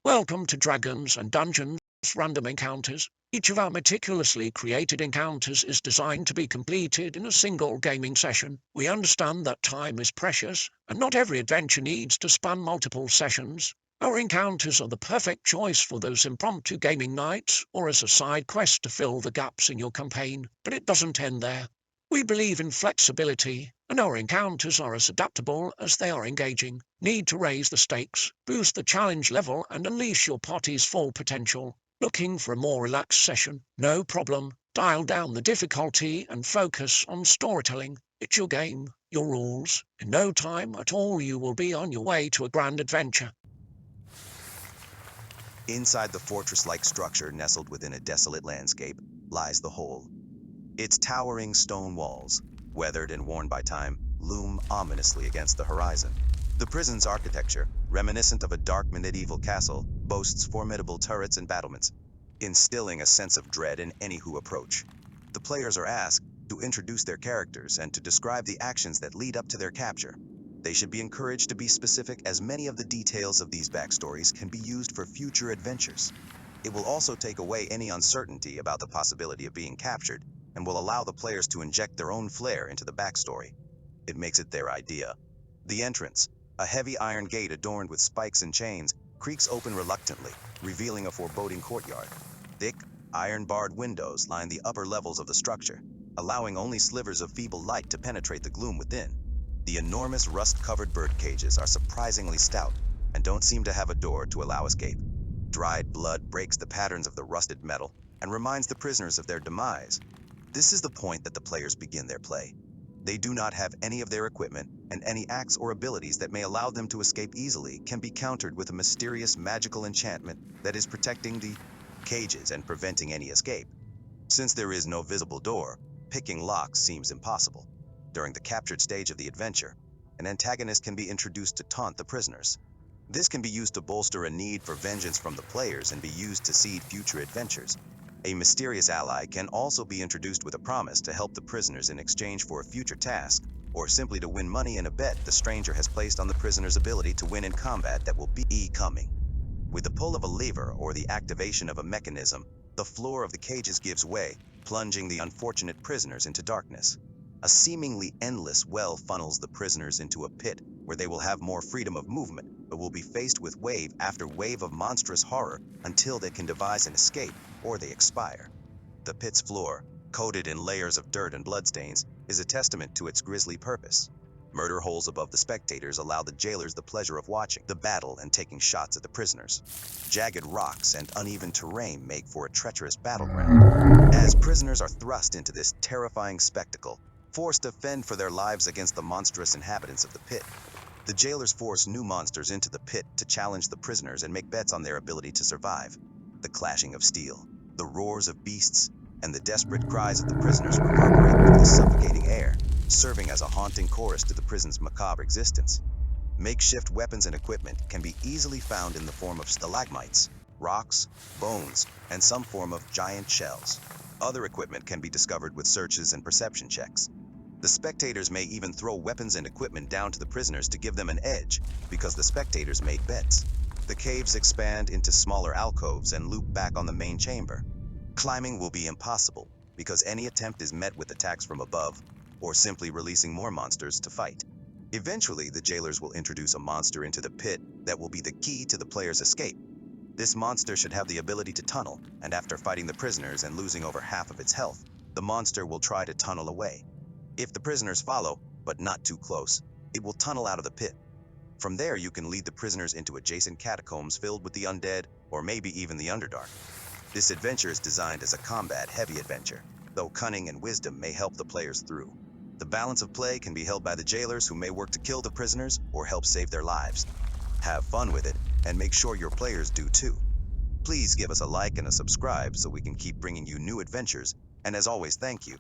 Welcome to Dragons and Dungeons Random Encounters. Each of our meticulously created encounters is designed to be completed in a single gaming session. We understand that time is precious, and not every adventure needs to span multiple sessions. Our encounters are the perfect choice for those impromptu gaming nights or as a side quest to fill the gaps in your campaign, but it doesn't end there. We believe in flexibility, and our encounters are as adaptable as they are engaging. Need to raise the stakes, boost the challenge level, and unleash your party's full potential. Looking for a more relaxed session? No problem. Dial down the difficulty and focus on storytelling. It's your game, your rules. In no time at all you will be on your way to a grand adventure. Inside the fortress-like structure nestled within a desolate landscape lies the Hole. Its towering stone walls, weathered and worn by time, loom ominously against the horizon. The prison's architecture, reminiscent of a dark medieval castle, boasts formidable turrets and battlements, instilling a sense of dread in any who approach. The players are asked to introduce their characters and to describe the actions that lead up to their capture. They should be encouraged to be specific, as many of the details of these backstories can be used for future adventures. It will also take away any uncertainty about the possibility of being captured, and will allow the players to inject their own flair into the backstory. It makes it their idea. The entrance, a heavy iron gate adorned with spikes and chains, creaks open reluctantly, revealing a foreboding courtyard. Thick, iron-barred windows line the upper levels of the structure, allowing only slivers of feeble light to penetrate the gloom within. The enormous rust-covered bird cages are surprisingly stout and don't seem to have a door to allow escape. Dried blood breaks the patterns of the rusted metal and reminds the prisoners of their demise. This is the point that the players begin their play. They do not have any of their equipment, and any acts or abilities that may allow them to escape easily can be countered with a mysterious magical enchantment that is protecting the cages and preventing any escape. Since there is no visible door, picking locks seems impossible. During the captured stage of the adventure, an antagonist can be introduced to taunt the prisoners. This can be used to bolster a need for vengeance from the players and be used to seed future adventures. A mysterious ally can also be introduced with a promise to help the prisoners in exchange for a future task, or simply to win money in a bet the stranger has placed on the prisoner's ability to win in combat that will be coming. With the pull of a lever or the activation of a mechanism, the floor of the cages gives way, plunging the unfortunate prisoners into darkness. A seemingly endless well funnels the prisoners into a pit where they will have more freedom of movement, but will be faced with wave after wave of monstrous horror until they can devise an escape or they expire. The pit's floor, coated in layers of dirt and bloodstains, is a testament to its grisly purpose. Murder holes above the spectators allow the jailers the pleasure of watching the battle and taking shots at the prisoners. Jagged rocks and uneven terrain make for a treacherous battleground. As prisoners are thrust into this terrifying spectacle, forced to fend for their lives against the monstrous inhabitants of the pit, the jailers force new monsters into the pit to challenge the prisoners and make bets on their ability to survive. The clashing of steel, the roars of beasts, and the desperate cries of the prisoners reverberate through the suffocating air, serving as a haunting chorus to the prison's macabre existence. Makeshift weapons and equipment can be easily found in the form of stalagmites, rocks, bones, and some form of giant shells. Other equipment can be discovered with searches and perception checks. The spectators may even throw weapons and equipment down to the prisoners to give them an edge, because the spectators made bets. The caves expand into smaller alcoves and loop back on the main chamber. Climbing will be impossible, because any attempt is met with attacks from above, or simply releasing more monsters to fight. Eventually, the jailers will introduce a monster into the pit that will be the key to the player's escape. This monster should have the ability to tunnel, and after fighting the prisoners and losing over half of its health, the monster will try to tunnel away. If the prisoners follow, but not too close, it will tunnel out of the pit. From there, you can lead the prisoners into adjacent catacombs filled with the undead, or maybe even the Underdark. This adventure is designed as a combat-heavy adventure, though cunning and wisdom may help the players through. The balance of play can be held by the jailers, who may work to kill the prisoners or help save their lives. Have fun with it, and make sure your players do too. Please give us a like and a subscribe so we can keep bringing you new adventures, and as always, thank you.